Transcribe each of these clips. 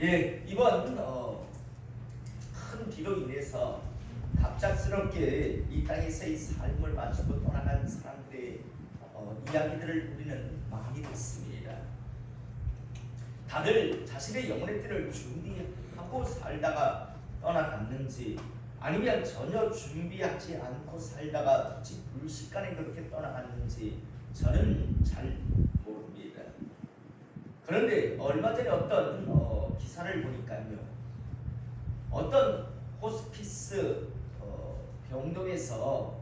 예, 이번 큰 비로 인해서 갑작스럽게 이 땅에서의 삶을 마치고 떠나간 사람들의 이야기들을 우리는 많이 듣습니다. 다들 자신의 영혼의 때를 준비하고 살다가 떠나갔는지, 아니면 전혀 준비하지 않고 살다가 굳이 불식간에 그렇게 떠나갔는지 저는 잘 모릅니다. 그런데 얼마 전에 어떤 기사를 보니까요, 어떤 호스피스 병동에서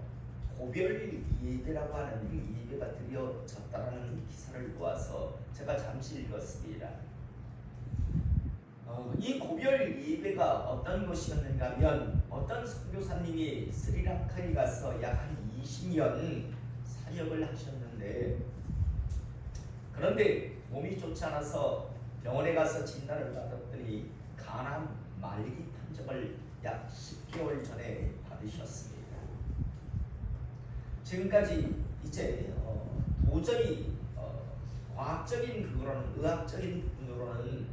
고별 예배라고 하는 예배가 드려졌다는 기사를 보아서 제가 잠시 읽었습니다. 이 고별 예배가 어떤 것이었는가 하면, 어떤 선교사님이 스리랑카에 가서 약 한 20년 사역을 하셨는데, 그런데 몸이 좋지 않아서 병원에 가서 진단을 받았더니 간암 말기 판정을 약 10개월 전에 받으셨습니다. 지금까지 이제 도저히 과학적인 그거로는, 의학적인 부분으로는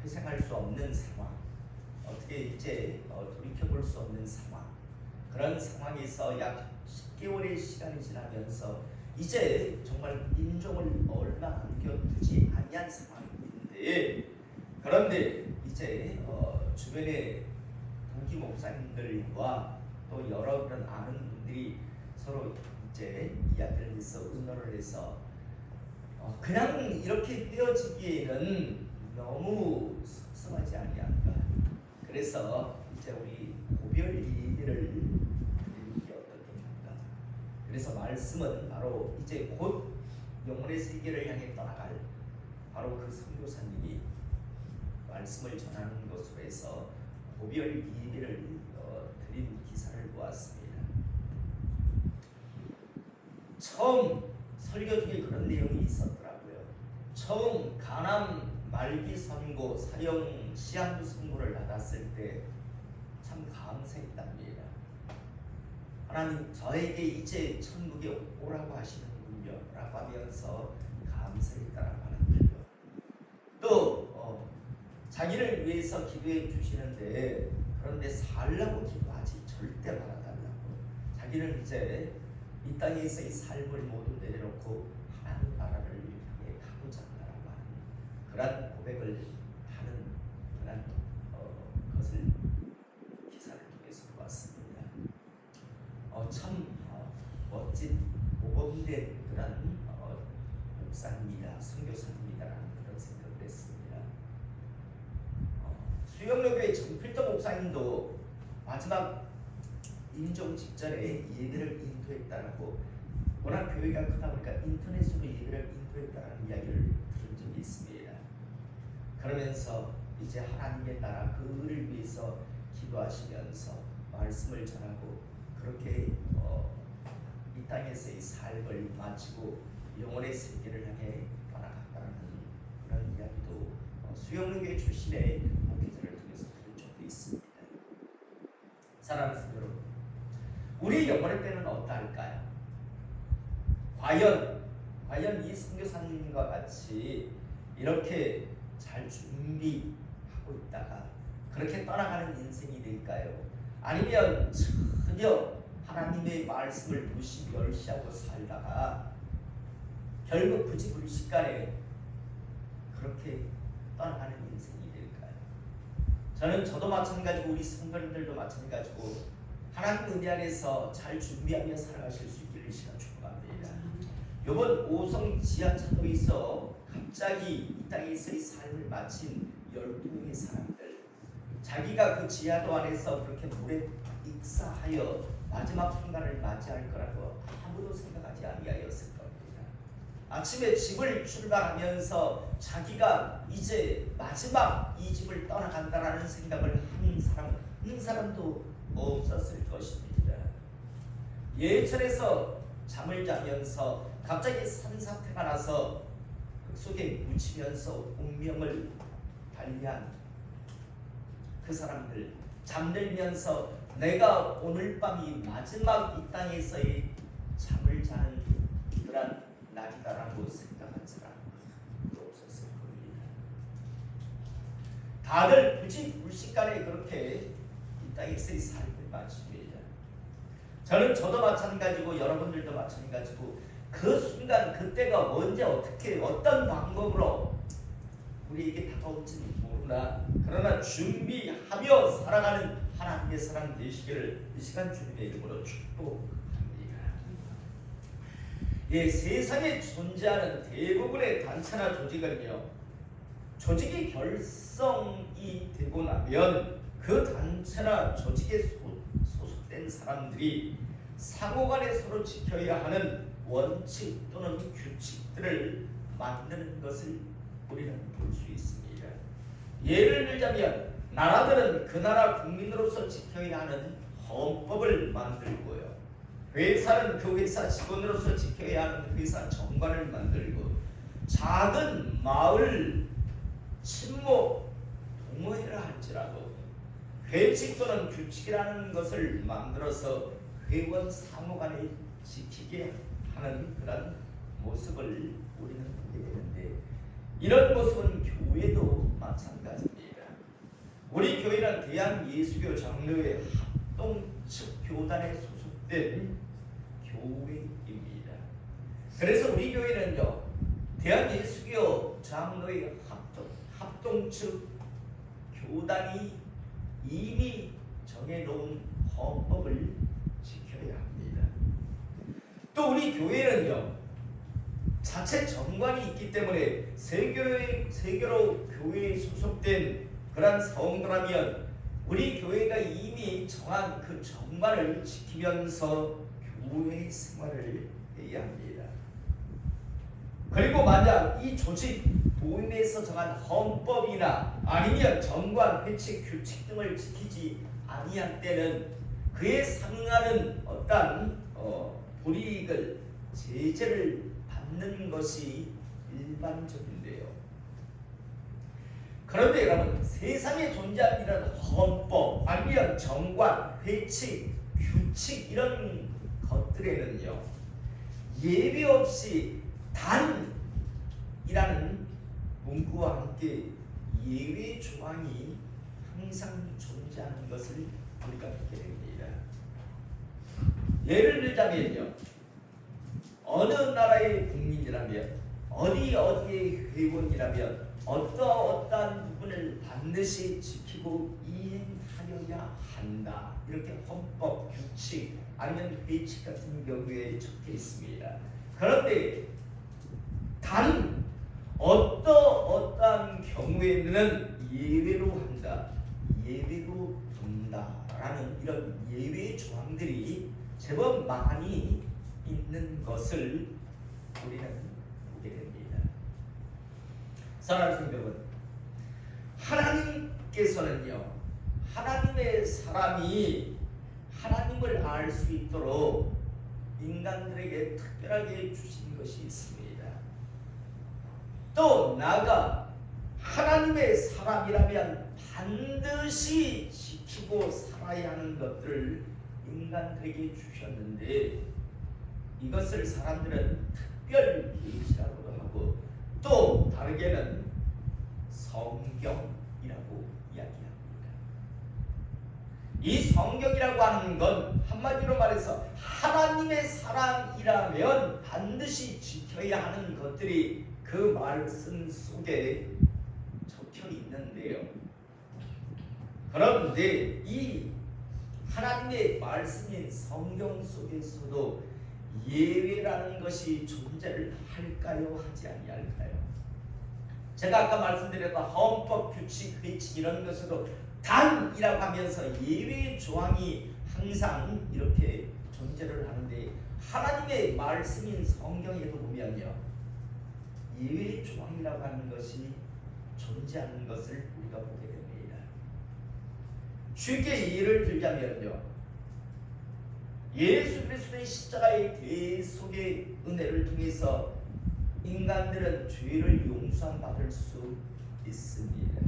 회생할 수 없는 상황, 어떻게 이제 돌이켜볼 수 없는 상황, 그런 상황에서 약 10개월의 시간이 지나면서 이제 정말 인종을 얼마 남겨두지 아니한 상황인데, 그런데 이제 주변의 동기 목사님들과 또 여러 그런 아는 분들이 서로 이제 이야기를 해서 의논을 해서 그냥 이렇게 헤어지기에는 너무 섭섭하지 아니한가. 그래서 이제 우리 고별 예배를 드리는 게 어떻겠는가. 그래서 말씀은 바로 이제 곧 영혼의 세계를 향해 떠나갈 바로 그 선교사님이 말씀을 전하는 것으로 해서 고별 예배를 드린 기사를 보았습니다. 처음 설교 중에 그런 내용이 있었더라고요. 처음 간암 말기 선고 사형 시한부 선고를 받았을 때 참 감사했답니다. 하나님, 저에게 이제 천국에 오라고 하시는군요 라고 하면서 감사했다라고 하는데요. 또 자기를 위해서 기도해 주시는데, 그런데 살라고 기도하지 절대 말아달라고, 자기는 이제 이 땅에서의 삶을 모두 내려놓고 하나님 나라를 향해 가고자 한다라고 하는 그런 고백을 하는 그런 것을 기사를 통해서 보았습니다. 참 멋진 모범된 그런 목사입니다, 선교사입니다라는 그런 생각을 했습니다. 수영로교회 정필도 목사님도 마지막 임종 직전에 예배를 인도했다라고, 워낙 교회가 크다 보니까 인터넷으로 예배를 인도했다라는 이야기를 들은 적이 있습니다. 그러면서 이제 하나님의 나라 그를 위해서 기도하시면서 말씀을 전하고, 그렇게 이 땅에서의 삶을 마치고 영혼의 세계를 향해 떠나갔다는 그런 이야기도 수영로교회 출신의 목회자를 통해서 들은 적도 있습니다. 사랑하는 성도 여러분, 우리 영혼의 때는 어떠할까요? 과연 이 선교사님과 같이 이렇게 잘 준비하고 있다가 그렇게 떠나가는 인생이 될까요? 아니면 전혀 하나님의 말씀을 멸시하고 살다가 결국 굳이 불식간에 그렇게 떠나가는 인생이 될까요? 저도 마찬가지고 우리 성도님들도 마찬가지고 하나님 은혜 안에서 잘 준비하며 살아가실 수 있기를 시간 축복합니다. 이번 오성 지하차도에서 갑자기 이 땅에서의 삶을 마친 12명의 사람들, 자기가 그 지하도 안에서 그렇게 물에 익사하여 마지막 순간을 맞이할 거라고 아무도 생각하지 아니하였을 겁니다. 아침에 집을 출발하면서 자기가 이제 마지막 이 집을 떠나간다라는 생각을 하는 한 사람도 없었을 것입니다. 예천에서 잠을 자면서 갑자기 산사태가 나서 그 속에 묻히면서 운명을 달리한 그 사람들, 잠들면서 내가 오늘 밤이 마지막 이 땅에서의 잠을 자는 그런 날이다라고 생각한 사람 없었을 겁니다. 다들 굳이 불식간에 그렇게 이 땅에서 살고 많습니다. 저도 마찬가지고 여러분들도 마찬가지고 그 순간 그때가 언제 어떻게 어떤 방법으로 우리에게 다가올지는 모르나 그러나 준비하며 살아가는 하나님의 사람 되시기를 이 시간 주님의 이름으로 축복합니다. 예, 세상에 존재하는 대부분의 단체나 조직은요, 조직이 결성이 되고 나면 그 단체나 조직에 소속된 사람들이 상호간에 서로 지켜야 하는 원칙 또는 규칙들을 만드는 것을 우리는 볼 수 있습니다. 예를 들자면 나라들은 그 나라 국민으로서 지켜야 하는 헌법을 만들고요. 회사는 그 회사 직원으로서 지켜야 하는 회사 정관을 만들고 작은 마을 친목 동호회를 할지라도 회칙 또는 규칙이라는 것을 만들어서 회원 상호간에 지키게 하는 그런 모습을 우리는 보게 되는데 이런 모습은 교회도 마찬가지입니다. 우리 교회는 대한예수교 장로회 합동측 교단에 소속된 교회입니다. 그래서 우리 교회는요, 대한예수교 장로회 합동측 교단이 이미 정해놓은 헌법을 지켜야 합니다. 또 우리 교회는요, 자체 정관이 있기 때문에 세교로 교회에 소속된 그런 성도라면 우리 교회가 이미 정한 그 정관을 지키면서 교회 생활을 해야 합니다. 그리고 만약 이 조직 모임에서 정한 헌법이나 아니면 정관, 회칙, 규칙 등을 지키지 아니할 때는 그에 상응하는 어떤 불이익을 제재를 받는 것이 일반적인데요. 그런데 여러분, 세상에 존재하는 이런 헌법 아니면 정관, 회칙, 규칙 이런 것들에는요, 예외 없이 단이라는 문구와 함께 예외 조항이 항상 존재하는 것을 우리가 보게 됩니다. 예를 들자면요, 어느 나라의 국민이라면 어디의 회원이라면 어떠한 부분을 반드시 지키고 이행하여야 한다. 이렇게 헌법, 규칙 아니면 회칙 같은 경우에 적혀 있습니다. 그런데 단 어떠한 경우에는 예외로 한다, 예외로 둔다라는 이런 예외 조항들이 제법 많이 있는 것을 우리는 보게 됩니다. 사랑하는 성도 여러분, 하나님께서는요, 하나님의 사람이 하나님을 알 수 있도록 인간들에게 특별하게 주신 것이 있습니다. 또 나아가 하나님의 사람이라면 반드시 지키고 살아야 하는 것들을 인간들에게 주셨는데 이것을 사람들은 특별 계시라고도 하고 또 다르게는 성경이라고 이야기합니다. 이 성경이라고 하는 건 한마디로 말해서 하나님의 사람이라면 반드시 지켜야 하는 것들이 그 말씀 속에 적혀 있는데요. 그런데 이 하나님의 말씀인 성경 속에서도 예외라는 것이 존재를 할까요? 하지 아니할까요? 제가 아까 말씀드렸던 헌법, 규칙, 회칙 이런 것으로 단이라고 하면서 예외 조항이 항상 이렇게 존재를 하는데 하나님의 말씀인 성경에도 보면요, 예외 조항이라고 하는 것이 존재하는 것을 우리가 보게 됩니다. 쉽게 예를 들자면요, 예수 그리스도의 십자가의 대속의 은혜를 통해서 인간들은 죄를 용서함 받을 수 있습니다.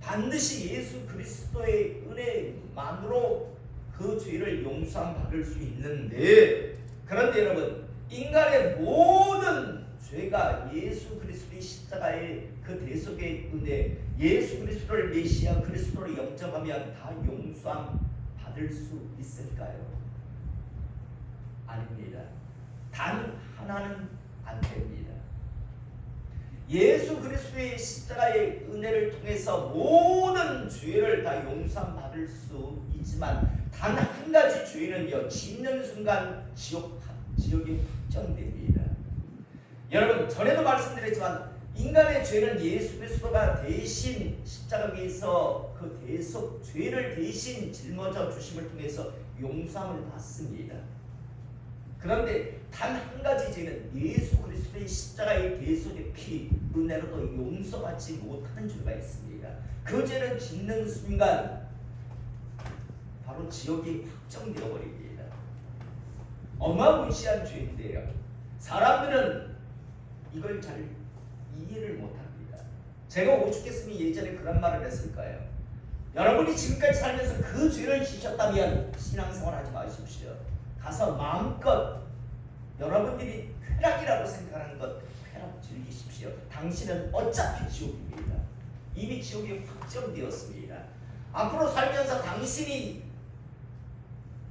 반드시 예수 그리스도의 은혜만으로 그 죄를 용서함 받을 수 있는데, 그런데 여러분, 인간의 모든 죄가 예수 그리스도의 십자가의 그 대속의 은혜, 예수 그리스도를 메시아 그리스도로 영접하면 다 용서함 받을 수 있을까요? 아닙니다. 단 하나는 안 됩니다. 예수 그리스도의 십자가의 은혜를 통해서 모든 죄를 다 용서함 받을 수 있지만 단 한 가지 죄는요, 짓는 순간 지옥이 확정됩니다. 여러분, 전에도 말씀드렸지만 인간의 죄는 예수 그리스도가 대신 십자가 위에서 그 대속 죄를 대신 짊어져 주심을 통해서 용서함을 받습니다. 그런데 단 한 가지 죄는 예수 그리스도의 십자가의 대속의 피 은혜로도 용서받지 못하는 죄가 있습니다. 그 죄는 짓는 순간 바로 지옥이 확정되어 버립니다. 어마무시한 죄인데요, 사람들은 이걸 잘 이해를 못합니다. 제가 오죽했으면 예전에 그런 말을 했을까요? 여러분이 지금까지 살면서 그 죄를 지셨다면 신앙생활 하지 마십시오. 가서 마음껏 여러분들이 쾌락이라고 생각하는 것 쾌락 즐기십시오. 당신은 어차피 지옥입니다. 이미 지옥이 확정되었습니다. 앞으로 살면서 당신이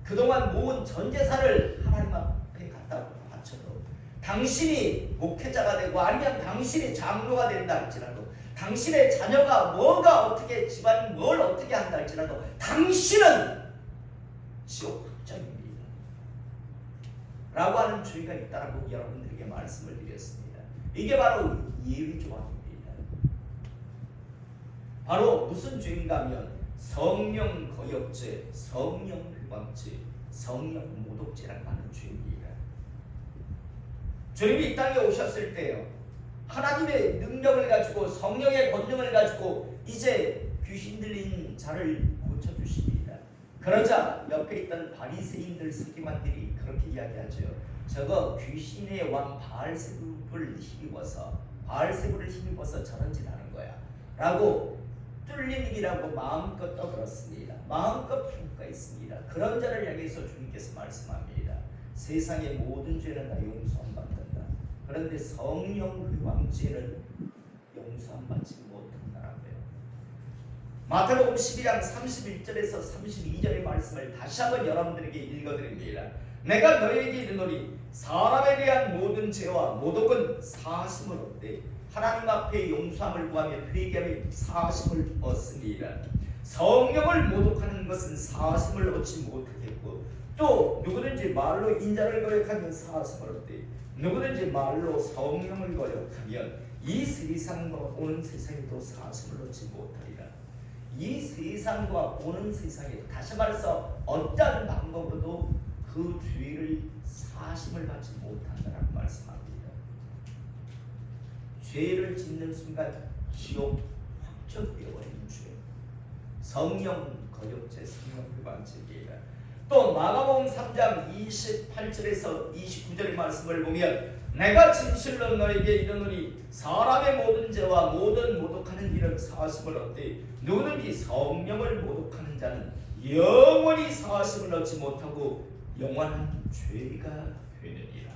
그동안 모은 전 재산을 하나님 앞에 갖다 바쳐도, 당신이 목회자가 되고 아니면 당신이 장로가 된다 할지라도, 당신의 자녀가 뭐가 어떻게 집안이 뭘 어떻게 한다 할지라도 당신은 지옥 확정입니다 라고 하는 죄가 있다라고 여러분들에게 말씀을 드렸습니다. 이게 바로 예외 조항입니다. 바로 무슨 죄인가 하면 성령 거역죄, 성령 회방죄, 성령 모독죄라고 하는 죄입니다. 주님이 이 땅에 오셨을 때요, 하나님의 능력을 가지고 성령의 권능을 가지고 이제 귀신 들린 자를 고쳐주십니다. 그러자 옆에 있던 바리새인들 서기관들이 그렇게 이야기하죠. 저거 귀신의 왕 바알세불을 힘입어서 저런 짓 하는 거야 라고 뚫린 입이라고 마음껏 떠들었습니다. 마음껏 평가했습니다. 그런 자를 향해서 주님께서 말씀합니다. 세상의 모든 죄는 다 용서함 받는다. 그런데 성령 회방죄는 용서함 받지 못한다라고요. 마태복음 12장 31절에서 32절의 말씀을 다시 한번 여러분들에게 읽어드립니다. 내가 너희에게 이르노니 사람에 대한 모든 죄와 모독은 사심을 얻되 하나님 앞에 용서함을 구하며 회개하며 사심을 얻습니다. 성령을 모독하는 것은 사심을 얻지 못하겠고, 또 누구든지 말로 인자를 거역하면 사심을 얻되 누구든지 말로 성령을 거역하면 이 세상과 오는 세상에도 사심을 얻지 못하리라. 이 세상과 오는 세상에, 다시 말해서 어떤 방법으로도 그 죄를 사심을 받지 못한다라고 말씀합니다. 죄를 짓는 순간 지옥 확정되어버리는 죄, 성령 거역죄, 성령 회방죄입니다. 또 마가복음 3장 28절에서 29절의 말씀을 보면 내가 진실로 너에게 이르노니 사람의 모든 죄와 모든 모독하는 일은 사심을 얻되 누구든지 성령을 모독하는 자는 영원히 사심을 얻지 못하고 영원한 죄가 되느니라.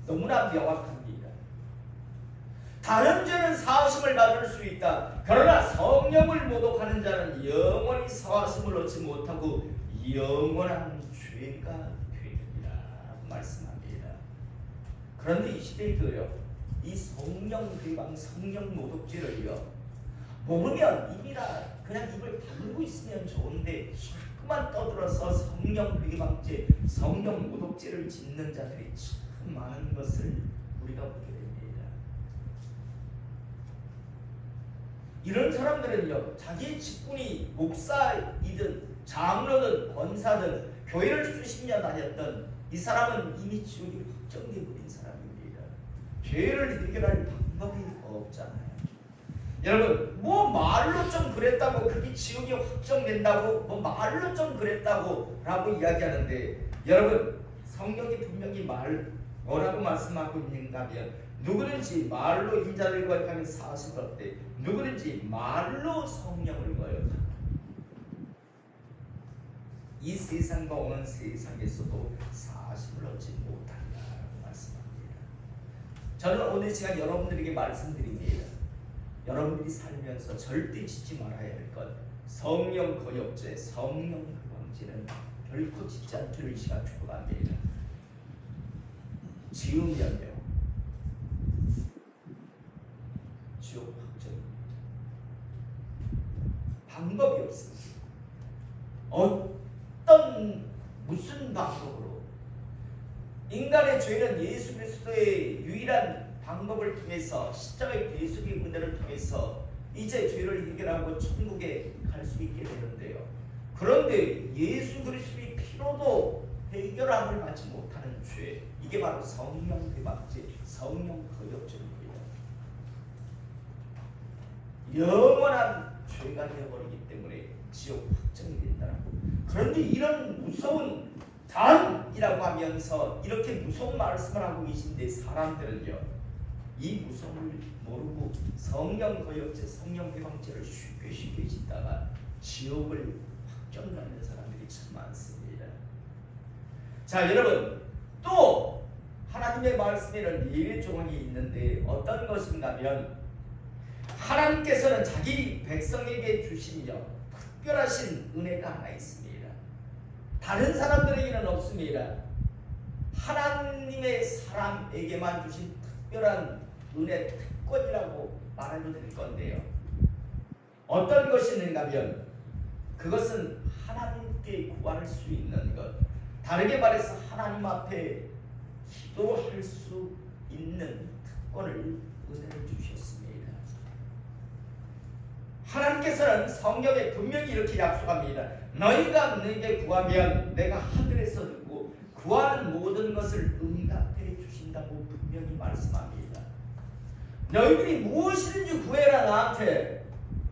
너무나 명확합니다. 다른 죄는 사심을 받을 수 있다. 그러나 성령을 모독하는 자는 영원히 사심을 얻지 못하고 영원한 죄가 되느니라 라고 말씀합니다. 그런데 이 시대에도요, 이 성령 회방, 성령 모독죄를요 모르면 입이라 그냥 입을 다물고 있으면 좋은데 자꾸만 떠들어서 성령 회방죄, 성령 모독죄를 짓는 자들이 참 많은 것을 우리가 보게 됩니다. 이런 사람들은요, 자기의 직분이 목사이든 장로든 권사든 교회를 수십 년 다녔던 이 사람은 이미 지옥이 확정되어 버린 사람입니다. 죄를 해결할 방법이 없잖아요. 여러분, 뭐 말로 좀 그랬다고 그게 지옥이 확정된다고, 뭐 말로 좀 그랬다고 라고 이야기하는데, 여러분 성경이 분명히 뭐라고 말씀하고 있는가 하면 누구든지 말로 인자를 거역하면 사심을 얻되 누구든지 말로 성령을 거역한다. 이 세상과 오는 세상에서도 사심을 얻지 못한다라고 말씀합니다. 저는 오늘 시간 여러분들에게 말씀드립니다. 여러분들이 살면서 절대 짓지 말아야 할 것, 성령 거역죄, 성령 방지는 결코 짓지 않기를 이 시간 축복합니다. 지으면요 지옥 확정입니다. 방법이 없습니다. 무슨 방법으로 인간의 죄는 예수 그리스도의 유일한 방법을 통해서 십자가의 대속의 문제를 통해서 이제 죄를 해결하고 천국에 갈 수 있게 되는데요. 그런데 예수 그리스도의 피로도 해결함을 받지 못하는 죄, 이게 바로 성령 배박죄, 성령 거역죄입니다. 영원한 죄가 되어버리기 때문에 지옥 확정이 된다고. 그런데 이런 무서운 단이라고 하면서 이렇게 무서운 말씀을 하고 계신데 사람들은요 이 무서움을 모르고 성령 거역죄, 성령 배방죄를 쉽게 짓다가 지옥을 확정하는 사람들이 참 많습니다. 자 여러분, 또 하나님의 말씀에는 예외 조항이 있는데 어떤 것인가 하면 하나님께서는 자기 백성에게 주시며 특별하신 은혜가 하나 있습니다. 다른 사람들에게는 없습니다. 하나님의 사람에게만 주신 특별한 은혜, 특권이라고 말해도 될 건데요. 어떤 것이 있는가 하면 그것은 하나님께 구할 수 있는 것, 다르게 말해서 하나님 앞에 기도할 수 있는 특권을, 은혜를 주셨습니다. 하나님께서는 성경에 분명히 이렇게 약속합니다. 너희가 내게 구하면 내가 하늘에서 듣고 구하는 모든 것을 응답해 주신다고 분명히 말씀합니다. 너희들이 무엇이든지 구해라 나한테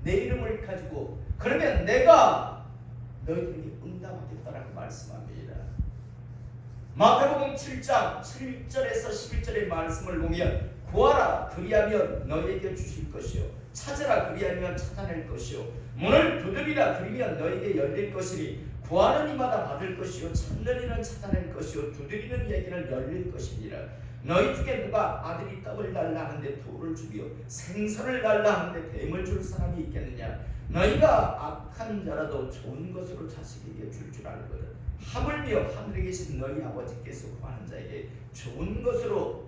내 이름을 가지고, 그러면 내가 너희들에게 응답하겠다라고 말씀합니다. 마태복음 7장 7절에서 11절의 말씀을 보면 구하라 그리하면 너희에게 주실 것이요 찾으라 그리하면 찾아낼 것이요 문을 두드리라 그리면 너희에게 열릴 것이니 구하는 이마다 받을 것이요 찾는 이는 찾아낼 것이요 두드리는 이에게는 열릴 것이니라. 너희 중에 누가 아들이 떡을 달라 하는데 돌을 주며 생선을 달라 하는데 뱀을 줄 사람이 있겠느냐. 너희가 악한 자라도 좋은 것으로 자식에게 줄 알거든. 하물며 하늘에 계신 너희 아버지께서 구하는 자에게 좋은 것으로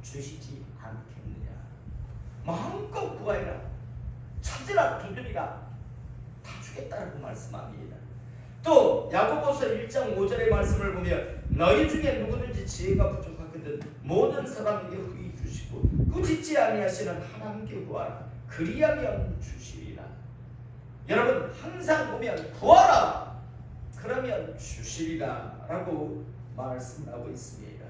주시지 않겠느냐. 마음껏 구하여라, 찾으라, 두드리라, 다 주겠다라고 말씀합니다. 또 야고보서 1장 5절의 말씀을 보면 너희 중에 누구든지 지혜가 부족하거든 모든 사람에게 후히 주시고 꾸짖지 아니하시는 하나님께 구하라 그리하면 주시리라. 여러분 항상 보면 구하라 그러면 주시리라 라고 말씀하고 있습니다.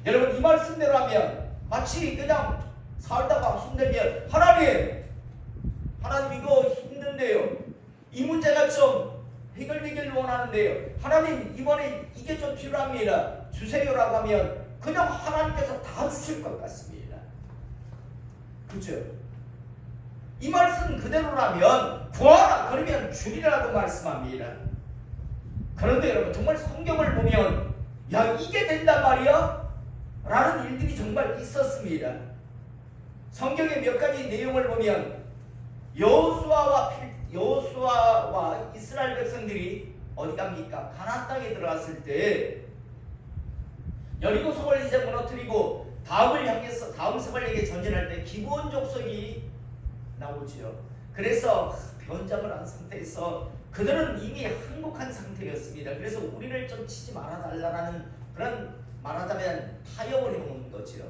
여러분 이 말씀대로 하면 마치 그냥 살다가 힘들면 하나님 이거 힘든데요, 이 문제가 좀 해결되길 원하는데요, 하나님 이번에 이게 좀 필요합니다, 주세요라고 하면 그냥 하나님께서 다 주실 것 같습니다. 그죠? 이 말씀 그대로라면 구하라 그러면 주리라고 말씀합니다. 그런데 여러분 정말 성경을 보면 야 이게 된단 말이야? 라는 일들이 정말 있었습니다. 성경의 몇 가지 내용을 보면 여호수아와 이스라엘 백성들이 어디 갑니까? 가나안 땅에 들어갔을 때 여리고 성을 이제 무너뜨리고 다음을 향해서 다음 성을에게 전진할 때 기브온 족속이 나오지요. 그래서 변장을 한 상태에서 그들은 이미 항복한 상태였습니다. 그래서 우리를 좀 치지 말아달라는 그런 말하자면 타협을 해놓은 거지요.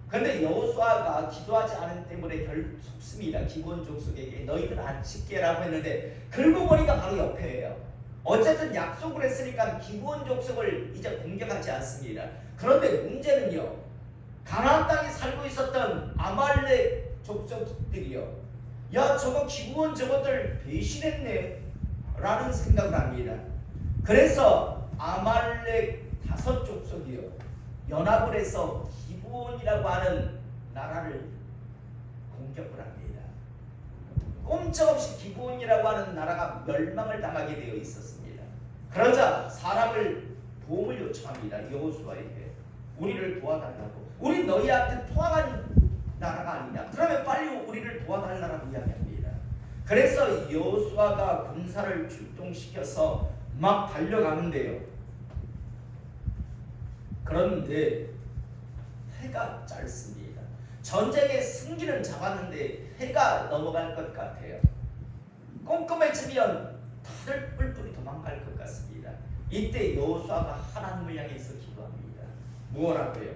그런데 여호수아가 기도하지 않은 때문에 속습니다. 기브온 족속에게 너희들 안 칠게라고 했는데 그러고 보니까 바로 옆에예요. 어쨌든 약속을 했으니까 기브온 족속을 이제 공격하지 않습니다. 그런데 문제는요, 가나안 땅에 살고 있었던 아말렉 족속들이요, 야 저거 기브온 저것들 배신했네 라는 생각을 합니다. 그래서 아말렉 5족속이요 연합을 해서 기브온이라고 하는 나라를 공격을 합니다. 꼼짝없이 기브온이라고 하는 나라가 멸망을 당하게 되어 있었습니다. 그러자 사람을 도움을 요청합니다. 여호수아에게 우리를 도와달라고. 우리 너희한테 포항한 나라가 아니냐. 그러면 빨리 우리를 도와달라고 이야기합니다. 그래서 여호수아가 군사를 출동시켜서 막 달려가는데요. 그런데 해가 짧습니다. 전쟁의 승기는 잡았는데 해가 넘어갈 것 같아요. 꼼꼼해지면 다들 뿔뿔이 도망갈 것 같습니다. 이때 여호수아가 하나님을 향해서 기도합니다. 무엇라고요?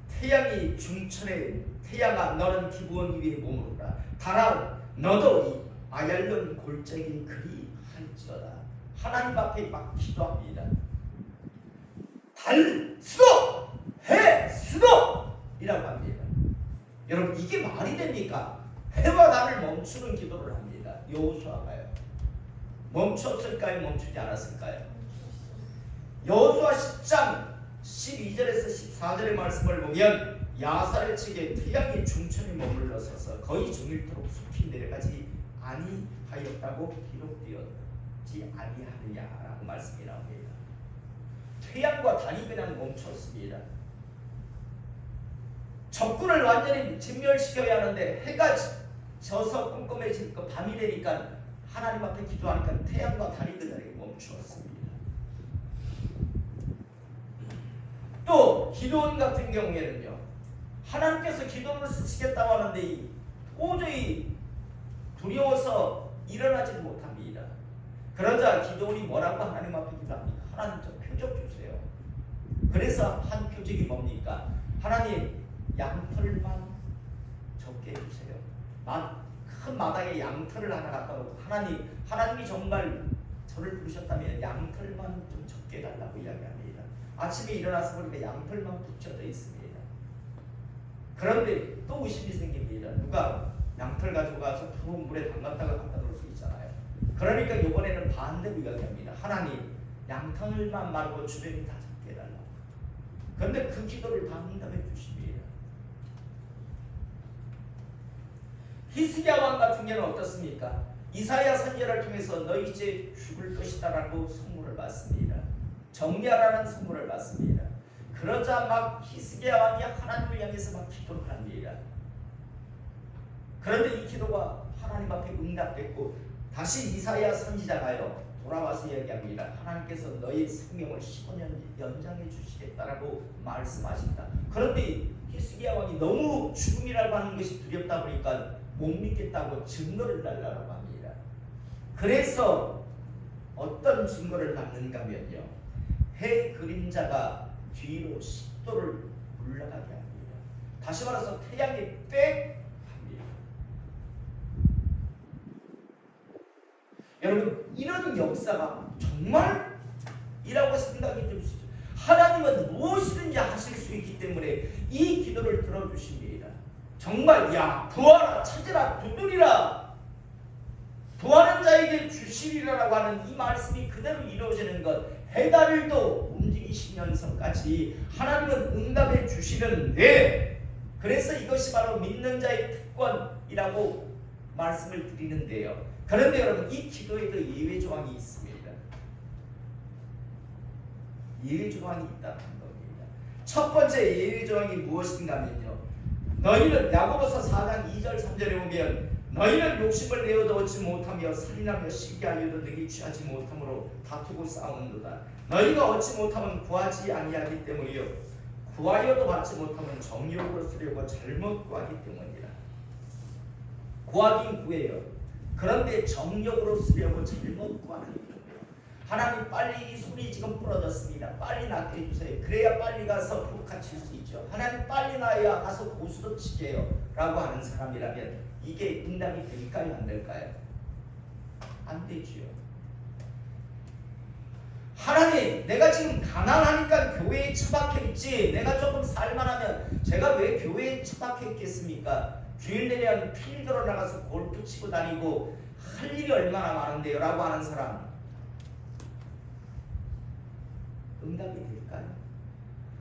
태양이 중천에 태양아 너는 기브온 위에 머무르라. 달아 너도 이 아얄론 골짜기 그리 할지어다. 하나님 앞에 막 기도합니다. 달 수도 해 수도 이라고 합니다. 여러분 이게 말이 됩니까? 해와 달을 멈추는 기도를 합니다. 여호수아가요. 멈췄을까요? 멈추지 않았을까요? 여호수아 10장 12절에서 14절의 말씀을 보면 야살의 측에 태양이 중천에 머물러 서서 거의 종일토록 숲이 내려가지 아니하였다고 기록되었지 아니하느냐라고 말씀이 나옵니다. 태양과 달이 그냥 멈췄습니다. 적군을 완전히 진멸시켜야 하는데 해가 져서 꼼꼼해질 거 밤이 되니까 하나님 앞에 기도하니까 태양과 달이 그 자리에 멈추었습니다. 또 기도원 같은 경우에는요. 하나님께서 기도를 쓰시겠다고 하는데 도저히 두려워서 일어나지 못합니다. 그러자 기도원이 뭐라고 하나님 앞에 기도합니까? 하나님 저 표적 주세요. 그래서 한 표적이 뭡니까? 하나님 양털만 적게 해주세요. 큰 마당에 양털을 하나 갖다 놓고 하나님이 정말 저를 부르셨다면 양털만 좀 적게 해달라고 이야기합니다. 아침에 일어나서 보니까 양털만 붙여져 있습니다. 그런데 또 의심이 생깁니다. 누가 양털 가지고 가서 부은 물에 담갔다가 갖다 놓을 수 있잖아요. 그러니까 이번에는 반대로 이야기합니다. 하나님 양털만 말고 주변이 다 적게 해달라고. 그런데 그 기도를 다 응답해 주십니다. 히스기야 왕 같은 경우는 어떻습니까? 이사야 선지자를 통해서 너 이제 죽을 것이다라고 선물을 받습니다. 정리하라는 선물을 받습니다. 그러자 막 히스기야 왕이 하나님을 향해서 막 기도를 합니다. 그런데 이 기도가 하나님 앞에 응답됐고 다시 이사야 선지자가요 돌아와서 이야기합니다. 하나님께서 너의 생명을 15년 연장해 주시겠다라고 말씀하신다. 그런데 히스기야 왕이 너무 죽음이라고 하는 것이 두렵다 보니까 못 믿겠다고 증거를 달라고 합니다. 그래서 어떤 증거를 받는가 하면요. 해 그림자가 뒤로 10도를 물러가게 합니다. 다시 말해서 태양이 빽 합니다. 여러분 이런 역사가 정말 이라고 생각이 들 수 있죠. 하나님은 무엇이든지 하실 수 있기 때문에 이 기도를 들어주십니다. 정말 야 구하라 찾으라 두드리라 구하는 자에게 주시리라라고 하는 이 말씀이 그대로 이루어지는 것 해달도 움직이시면서까지 하나님은 응답해 주시는데 그래서 이것이 바로 믿는 자의 특권이라고 말씀을 드리는데요. 그런데 여러분 이 기도에도 예외 조항이 있습니다. 예외 조항이 있다는 겁니다. 첫 번째 예외 조항이 무엇인가 하면요. 너희는 야고보서 4장 2절 3절에 보면 너희는 욕심을 내어도 얻지 못하며 살인하며 시기하여도 능히 취하지 못하므로 다투고 싸우는도다. 너희가 얻지 못하면 구하지 아니하기 때문이요 구하여도 받지 못하면 정욕으로 쓰려고 잘못 구하기 때문이라. 구하긴 구해요. 그런데 정욕으로 쓰려고 잘못 구하는 거예요. 하나님 빨리 이 손이 지금 부러졌습니다. 빨리 낫게 해주세요. 그래야 빨리 가서 프로카 칠 수 있죠. 하나님 빨리 나야 가서 고수도 치게요 라고 하는 사람이라면 이게 응답이 될까요? 안 될까요? 안 되지요. 하나님 내가 지금 가난하니까 교회에 처박혀 있지 내가 조금 살만하면 제가 왜 교회에 처박혀 있겠습니까? 주일 되면 필드로 나가서 골프 치고 다니고 할 일이 얼마나 많은데요 라고 하는 사람 응답이 될까요?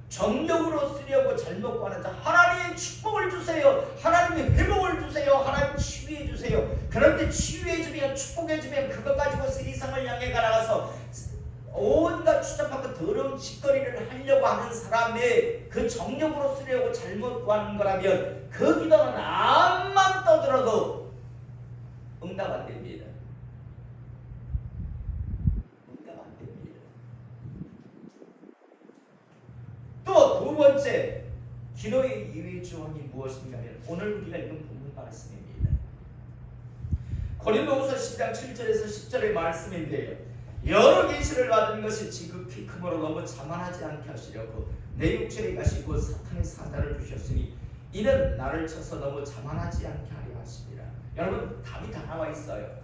정력으로 쓰려고 잘못 구하는 자 하나님 축복을 주세요. 하나님의 회복을 주세요. 하나님 치유해 주세요. 그런데 치유해 주면 축복해 주면 그것 가지고 세상을 향해 나가서 온갖 추잡하고 더러운 짓거리를 하려고 하는 사람의 그 정력으로 쓰려고 잘못 구하는 거라면 그 기도는 암만 떠들어도 응답 안 됩니다. 응답 안 됩니다. 또 두 번째 기도의 이외의 조항이 무엇인가 하면 오늘 우리가 읽은 본문 말씀입니다. 고린도후서 10장 7절에서 10절의 말씀인데요. 여러 계시를 받은 것이 지극히 크므로 너무 자만하지 않게 하시려고 내 육체를 가시고 사탄의 사자를 주셨으니 이는 나를 쳐서 너무 자만하지 않게 하려 하십니다. 여러분 답이 다 나와 있어요.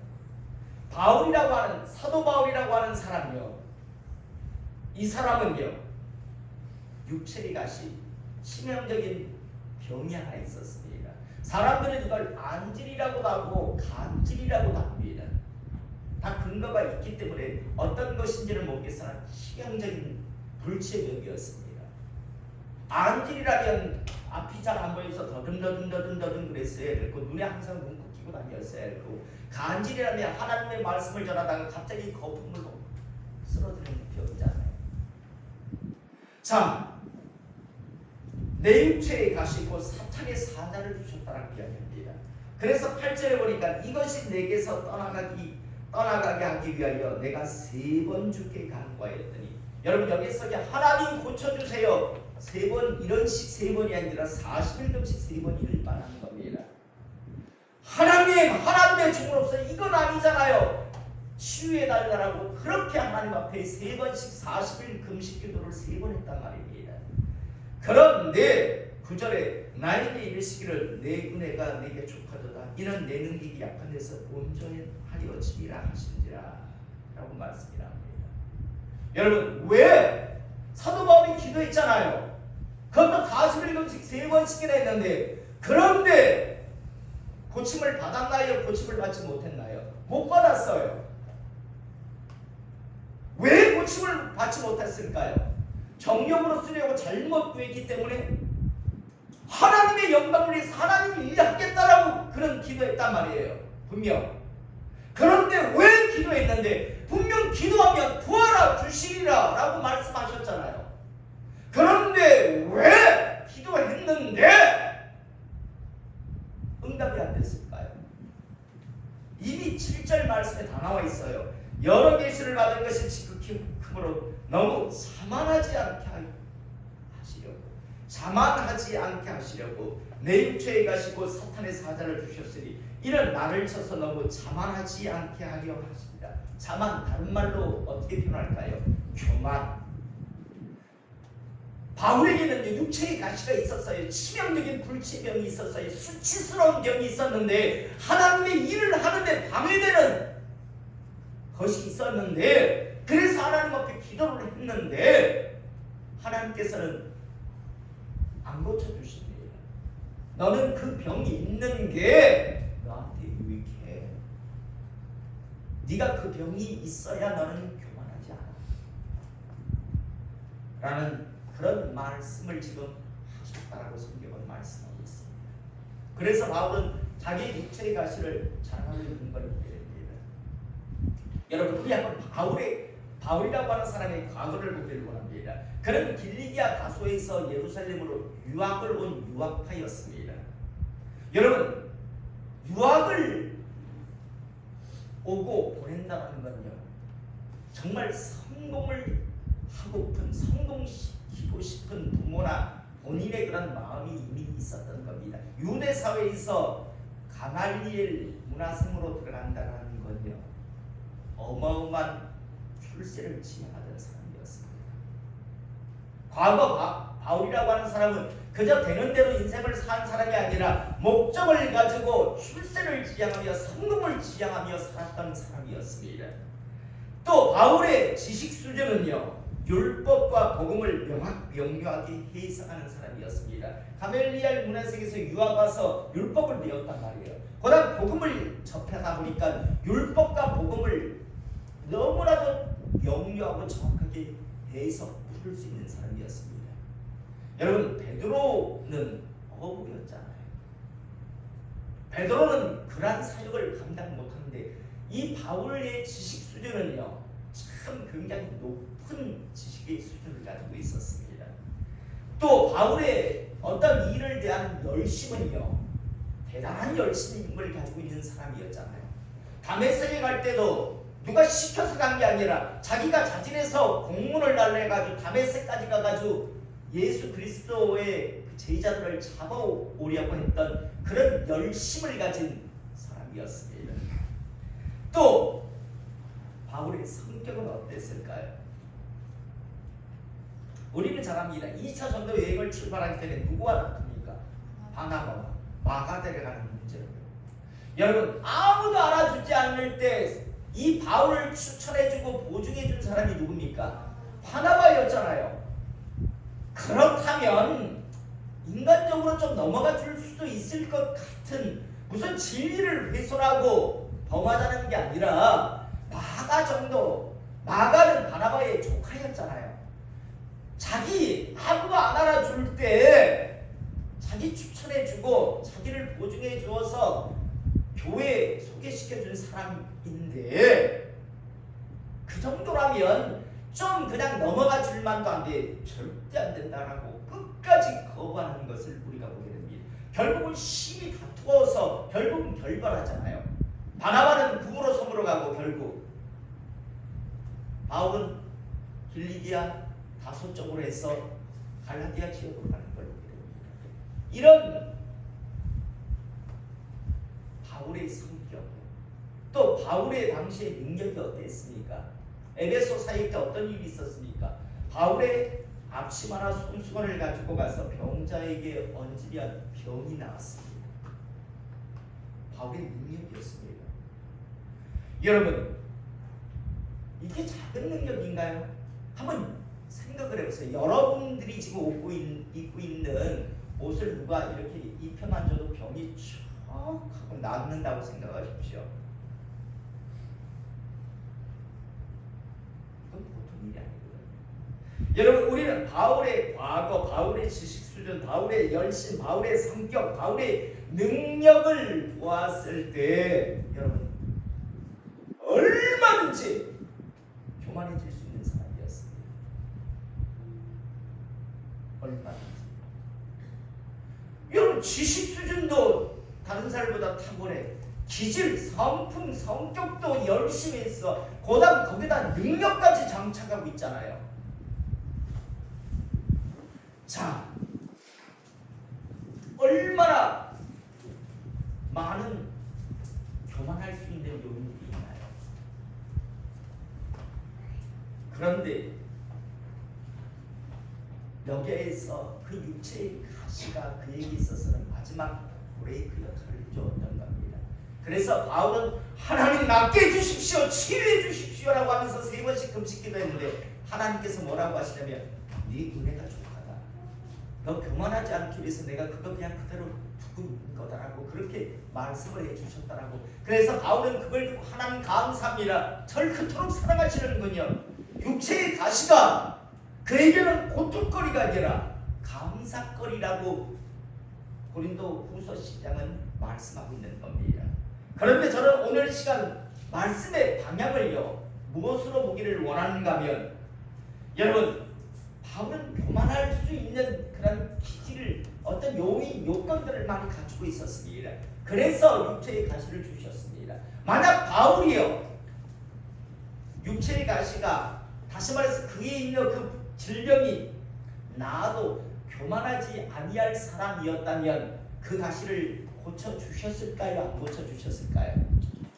바울이라고 하는 사도 바울이라고 하는 사람이요. 이 사람은요. 육체의 가시 치명적인 병이 하나 있었습니다. 사람들은 이걸 안질이라고도 하고 간질이라고도 합니다. 다 근거가 있기 때문에 어떤 것인지는 모르겠으나 치명적인 불치병이었습니다. 안질이라면 앞이 잘 안 보여서 더듬더듬 그랬어야 되고 눈에 항상 눈코 끼고 다녔어야 되고 간질이라면 하나님의 말씀을 전하다가 갑자기 거품으로 쓰러지는 병이잖아요. 참 내 육체에 가시고 사탄의 사자를 주셨다라고 이야기합니다. 그래서 8절에 보니까 이것이 내게서 떠나가게 하기 위하여 내가 3번 주께 간구하였더니 여러분 여기서 하나님 고쳐주세요. 3번 이런 식 3번이 아니라 40일금씩 3번을 말하는 겁니다. 하나님의 종으로서 이건 아니잖아요. 치유해달라고 그렇게 하나님 앞에 3번씩 40일 금식 기도를 3번 했단 말입니다. 그런데 9절에 나에게 이르시기를 내 은혜가 내게 족하도다. 이는 내 능력이 약한 데서 온전하리어 치리라 하시니라 라고 말씀이 나옵니다. 여러분 왜 사도 바울이 기도했잖아요. 그것도 40일금씩 3번씩이나 했는데 그런데 고침을 받았나요? 고침을 받지 못했나요? 못 받았어요. 왜 고침을 받지 못했을까요? 정력으로 쓰려고 잘못 구했기 때문에 하나님의 영광을 위해서 하나님이 일하겠다라고 그런 기도했단 말이에요. 분명. 그런데 왜 기도했는데 분명 기도하면 부활아 주시리라 라고 말씀하셨잖아요. 그런데 왜 기도했는데 응답이 안 됐을까요? 이미 7절 말씀에 다 나와 있어요. 여러 계시를 받은 것이 지극히 크므로 너무 자만하지 않게 하시려고 내 육체에 가시고 사탄의 사자를 주셨으니 이는 나를 쳐서 너무 자만하지 않게 하려 하십니다. 자만 다른 말로 어떻게 표현할까요? 교만. 바울에게는 육체의 가시가 있었어요. 치명적인 불치병이 있었어요. 수치스러운 병이 있었는데 하나님의 일을 하는데 방해되는 것이 있었는데 그래서 하나님 앞에 기도를 했는데 하나님께서는 안 고쳐주십니다. 너는 그 병이 있는 게 너한테 유익해. 네가 그 병이 있어야 너는 교만하지 않아 라는 그런 말씀을 지금 하셨다라고 성경은 말씀하고 있습니다. 그래서 바울은 자기 육체의 가시를 자랑하는 걸 보게 됩니다. 여러분 우리 한번 바울이라고 하는 사람의 과거를 보기를 원합니다. 그는 길리기아 다소에서 예루살렘으로 유학을 온 유학파였습니다. 여러분 유학을 오고 보낸다는 건요 정말 성공을 하고픈 성공시키고 싶은 부모나 본인의 그런 마음이 이미 있었던 겁니다. 유대 사회에서 가말리엘 문화생으로 들어간다는 건요 어마어마한 출세를 지향하던 사람이었습니다. 과거 바울이라고 하는 사람은 그저 되는 대로 인생을 산 사람이 아니라 목적을 가지고 출세를 지향하며 성공을 지향하며 살았던 사람이었습니다. 또 바울의 지식 수준은요 율법과 복음을 명료하게 해석하는 사람이었습니다. 가멜리엘 문화sek에서 유학 와서 율법을 배웠단 말이에요. 그다음 복음을 접하다 보니까 율법과 복음을 너무나도 명료하고 정확하게 해석 풀 수 있는 사람이었습니다. 여러분 베드로는 어부였잖아요. 베드로는 그러한 사역을 감당 못하는데 이 바울의 지식 수준은요 참 굉장히 높은 지식의 수준을 가지고 있었습니다. 또 바울의 어떤 일을 대한 열심은요, 대단한 열심을 가지고 있는 사람이었잖아요. 다메섹에 갈 때도 누가 시켜서 간 게 아니라 자기가 자진해서 공문을 달래가지고 다메섹까지 가가지고 예수 그리스도의 제자들을 잡아오려고 했던 그런 열심을 가진 사람이었습니다. 또 바울의 성격은 어땠을까요? 우리는 잘 압니다. 2차 전도 여행을 출발하기 전에 누구와 다툽니까? 바나바와 마가 데려가는 문제로. 여러분, 아무도 알아주지 않을 때 이 바울을 추천해주고 보증해준 사람이 누굽니까? 바나바였잖아요. 그렇다면 인간적으로 좀 넘어가 줄 수도 있을 것 같은, 무슨 진리를 훼손하고 범하자는 게 아니라 마가 정도, 마가는 바나바의 조카였잖아요. 자기 아무도 안 알아줄 때 자기 추천해주고 자기를 보증해 주어서 교회에 소개시켜준 사람인데, 그 정도라면 좀 그냥 넘어가 줄 만도 안 돼. 절대 안 된다라고 끝까지 거부하는 것을 우리가 보게 됩니다. 결국은 심히 다투어서 결국은 결별하잖아요. 바나바는 북으로 섬으로 가고 결국 바울은 길리기아 다소 쪽으로 해서 갈라디아 지역으로 가는 걸 보게 됩니다. 이런 바울의 성격, 또 바울의 당시의 능력이 어땠습니까? 에베소 사역 때 어떤 일이 있었습니까? 바울의 앞치마나 손수건을 가지고 가서 병자에게 얹으면 병이 나왔습니다. 바울의 능력이었습니다. 여러분, 이게 작은 능력인가요? 한번 생각을 해보세요. 여러분들이 지금 입고 있는 옷을 누가 이렇게 입혀만 줘도 병이 촥 하고 낫는다고 생각하십시오. 이건 보통 일이 아니거든요. 여러분, 우리는 바울의 과거, 바울의 지식 수준, 바울의 열심, 바울의 성격, 바울의 능력을 보았을 때 여러분 얼마든지 교만해질 수 있는 사람이었습니다. 얼마든지. 여러분, 지식 수준도 다른 사람보다 탁월해. 기질, 성품, 성격도 열심히 했어. 거기다 능력까지 장착하고 있잖아요. 자, 얼마나 많은 교만할 수 있는 요인들이 있나요? 그런데 여기에서 그 육체의 가시가 그에게 있어서는 마지막 브레이크 역할을 주었던 겁니다. 그래서 바울은 하나님 낫게 해주십시오, 치유해 주십시오라고 하면서 3번씩 금식기도 했는데 하나님께서 뭐라고 하시냐면 네 은혜가 족하다. 너 교만하지 않기 위해서 내가 그거 그냥 그대로 두고 있는 거다라고 그렇게 말씀을 해주셨다라고. 그래서 바울은 그걸 듣고 하나님 감사합니다, 절 그토록 사랑하시는군요. 육체의 가시가 그에게는 고통거리가 아니라 감사거리라고 고린도 후서 10장은 말씀하고 있는 겁니다. 그런데 저는 오늘 시간 말씀의 방향을요, 무엇으로 보기를 원하는가 하면, 여러분, 바울은 교만할 수 있는 그런 기질을, 어떤 요건들을 많이 가지고 있었습니다. 그래서 육체의 가시를 주셨습니다. 만약 바울이요, 육체의 가시가, 다시 말해서 그에 있는 그 질병이 나아도 교만하지 아니할 사람이었다면 그 가시를 고쳐주셨을까요? 안 고쳐주셨을까요?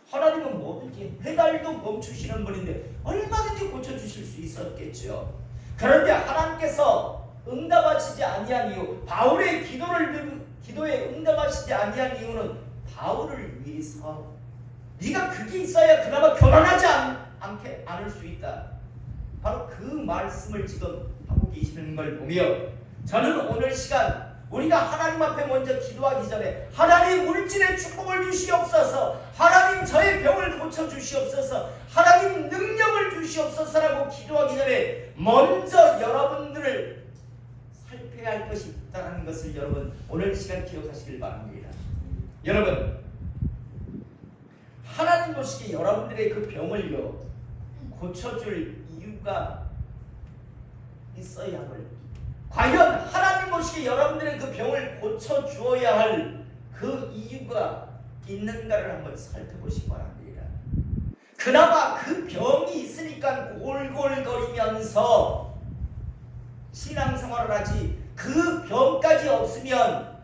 하나님은 뭐든지 해달도 멈추시는 분인데 얼마든지 고쳐주실 수 있었겠죠. 그런데 하나님께서 응답하시지 아니한 이유, 바울의 기도에 응답하시지 아니한 이유는 바울을 위해서, 네가 그게 있어야 그나마 교만하지 않을 수 있다. 바로 그 말씀을 지금 하고 계시는 걸 보며, 저는 오늘 시간 우리가 하나님 앞에 먼저 기도하기 전에 하나님 물질의 축복을 주시옵소서, 하나님 저의 병을 고쳐주시옵소서, 하나님 능력을 주시옵소서라고 기도하기 전에 먼저 여러분들을 살펴야 할 것이 있다는 것을 여러분 오늘 시간 기억하시길 바랍니다. 여러분, 하나님 보시기에 여러분들의 그 병을요 고쳐줄 이유가 있어야 함을, 과연 하나님 보시기에 여러분들의 그 병을 고쳐주어야 할 그 이유가 있는가를 한번 살펴보시기 바랍니다. 그나마 그 병이 있으니까 골골거리면서 신앙생활을 하지, 그 병까지 없으면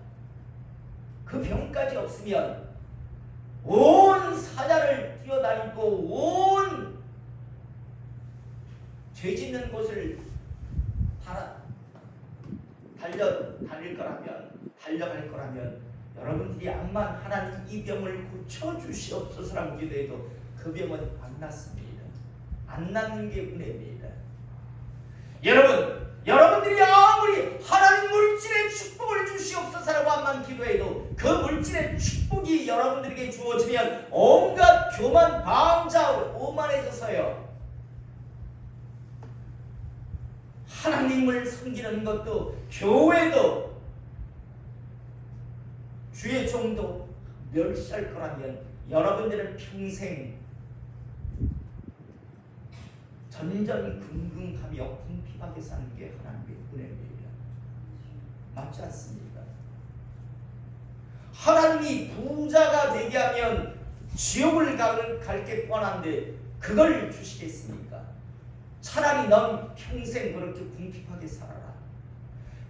온 사자를 뛰어다니고 온 죄짓는 곳을 달려갈 거라면 여러분들이 암만 하나님 이 병을 고쳐주시옵소서라고 기도해도 그 병은 안 낫습니다. 안 낫는 게 은혜입니다. 여러분들이 아무리 하나님 물질의 축복을 주시옵소서라고 암만 기도해도 그 물질의 축복이 여러분들에게 주어지면 온갖 교만, 방자, 오만해져서요, 하나님을 섬기는 것도, 교회도, 주의 종도 멸시할 거라면 여러분들은 평생 전전긍긍하며 궁핍하게 사는 게 하나님의 은혜입니다. 맞지 않습니까? 하나님이 부자가 되게 하면 지옥을 갈 게 뻔한데 그걸 주시겠습니까? 차라리 넌 평생 그렇게 궁핍하게 살아라.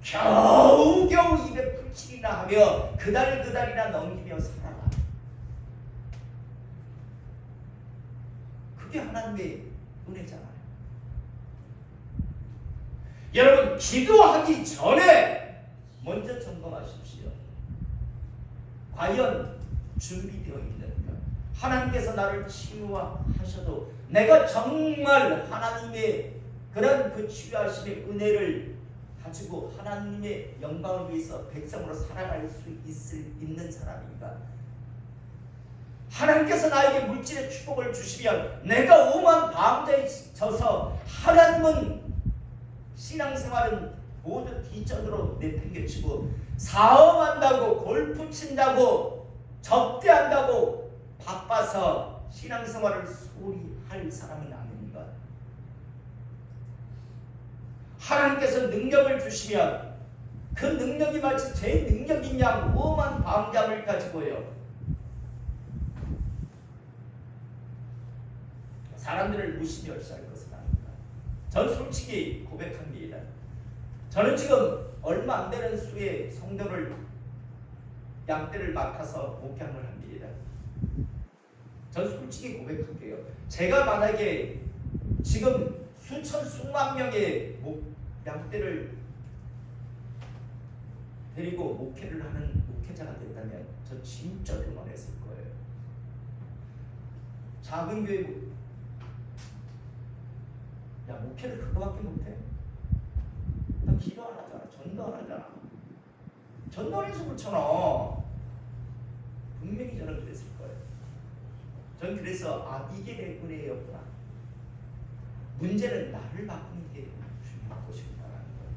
겨우겨우 287이나 하며 그달이나 넘기며 살아라. 그게 하나님의 은혜잖아요. 여러분, 기도하기 전에 먼저 점검하십시오. 과연 준비되어 있는가? 하나님께서 나를 치유하셔도 내가 정말 하나님의 그런 그 치유하심의 은혜를 가지고 하나님의 영광을 위해서 백성으로 살아갈 수 있는 사람인가? 하나님께서 나에게 물질의 축복을 주시면 내가 오만 방자에 져서 하나님은 신앙생활은 모두 뒷전으로 내팽개치고 사업한다고, 골프 친다고, 접대한다고 바빠서 신앙생활을 소홀히 할 사람은 아닙니다. 하나님께서 능력을 주시면 그 능력이 마치 제 능력인 양 오만 방자를 가지고요, 사람들을 무시멸시할 것은 아닙니다. 전 솔직히 고백합니다. 저는 지금 얼마 안 되는 수의 성도를 양떼를 맡아서 목양을 합니다. 전 솔직히 고백할게요. 제가 만약에 지금 수천 수만 명의 양떼를 데리고 목회를 하는 목회자가 됐다면 저 진짜 교만했을 거예요. 작은 교회, 야, 목회를 그거밖에 못해? 나 기도 안 하잖아. 전도 안 하잖아. 전도 안 해서 그렇잖아. 분명히 저는 그랬을 거예요. 전 그래서 이게 내 은혜였구나. 문제는 나를 바꾸는 게 중요한 것이구나라는 거예요.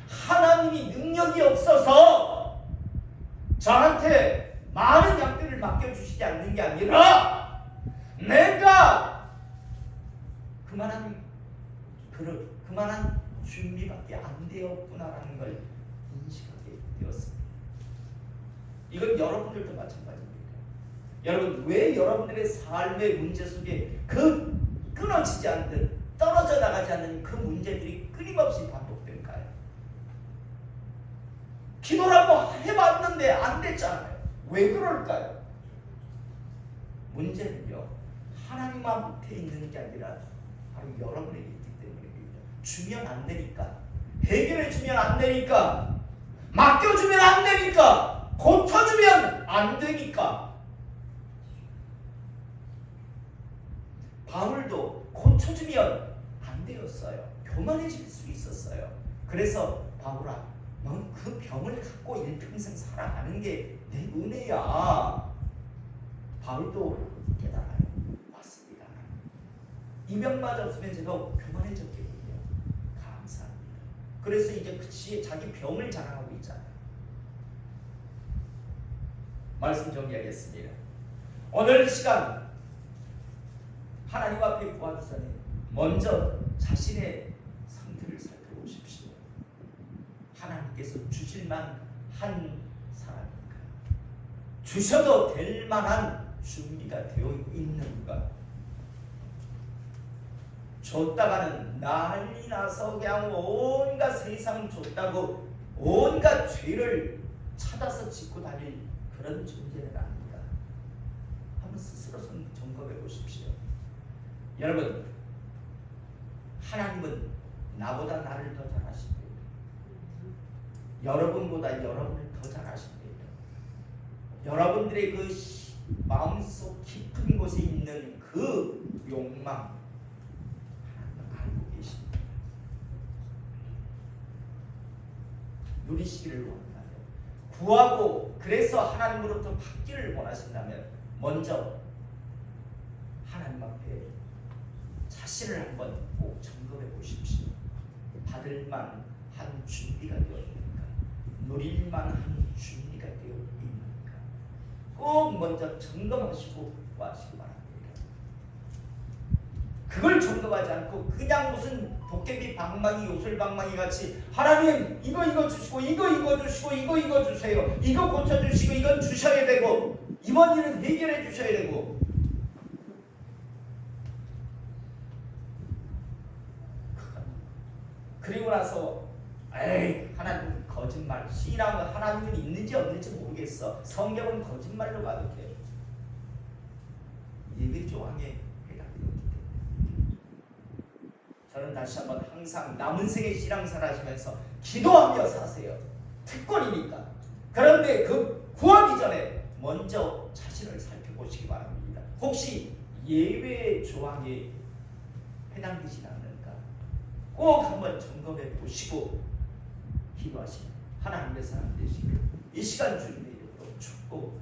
하나님이 능력이 없어서 저한테 많은 양떼를 맡겨주시지 않는 게 아니라 내가 그만한 준비밖에 안 되었구나라는 걸 인식하게 되었습니다. 이건 여러분들도 마찬가지입니다. 여러분, 왜 여러분들의 삶의 문제 속에 그 끊어지지 않는, 떨어져 나가지 않는 그 문제들이 끊임없이 반복될까요? 기도라고 해봤는데 안 됐잖아요. 왜 그럴까요? 문제는요, 하나님 앞에 있는 게 아니라 바로 여러분에게 있기 때문입니다. 주면 안 되니까, 해결해 주면 안 되니까, 맡겨주면 안 되니까, 고쳐주면 안 되니까. 바울도 고쳐주면 안 되었어요. 교만해질 수 있었어요. 그래서 바울아, 넌 그 병을 갖고 일평생 살아가는 게 내 은혜야. 바울도 깨달아요. 맞습니다. 이 병마저 없으면 제가 교만해졌겠군요. 감사합니다. 그래서 이제 자기 병을 자랑하고 있잖아요. 말씀 정리하겠습니다. 오늘 시간 하나님 앞에 구하기 전에 먼저 자신의 상태를 살펴보십시오. 하나님께서 주실만 한 사람인가? 주셔도 될 만한 준비가 되어 있는가? 줬다가는 난리 나서 그냥 온갖 세상 줬다고 온갖 죄를 찾아서 짓고 다닐 그런 존재는 아닙니다. 한번 스스로 점검해 보십시오. 여러분, 하나님은 나보다 나를 더 잘 아십니다. 여러분보다 여러분을 더 잘 아십니다. 여러분들의 그 마음속 깊은 곳에 있는 그 욕망 하나님은 알고 계십니다. 누리시기를 원한다면, 구하고 그래서 하나님으로부터 받기를 원하신다면 먼저 하나님 앞에 자신을 한번 꼭 점검해 보십시오. 받을 만한 준비가 되어 있는가? 누릴 만한 준비가 되어 있는가? 꼭 먼저 점검하시고 하시기 바랍니다. 그걸 점검하지 않고 그냥 무슨 도깨비 방망이 요술방망이 같이 하나님 이거 주시고 이거 주시고 이거 주세요. 이거 고쳐주시고 이건 주셔야 되고 이번 일은 해결해 주셔야 되고, 그리고 나서 에이 하나님 거짓말, 신앙은 하나님은 있는지 없는지 모르겠어, 성경은 거짓말로 가득해. 예배조항에 해당되기 때문에 저는 다시 한번 항상 남은 생의 신앙생활 하시면서 기도하며 사세요. 특권이니까. 그런데 그 구하기 전에 먼저 자신을 살펴보시기 바랍니다. 혹시 예배 조항에 해당되지 않는가? 꼭 한번 점검해 보시고 기도하시면 하나님의 사람 되시길 이 시간 주님의 이름으로 축복합니다.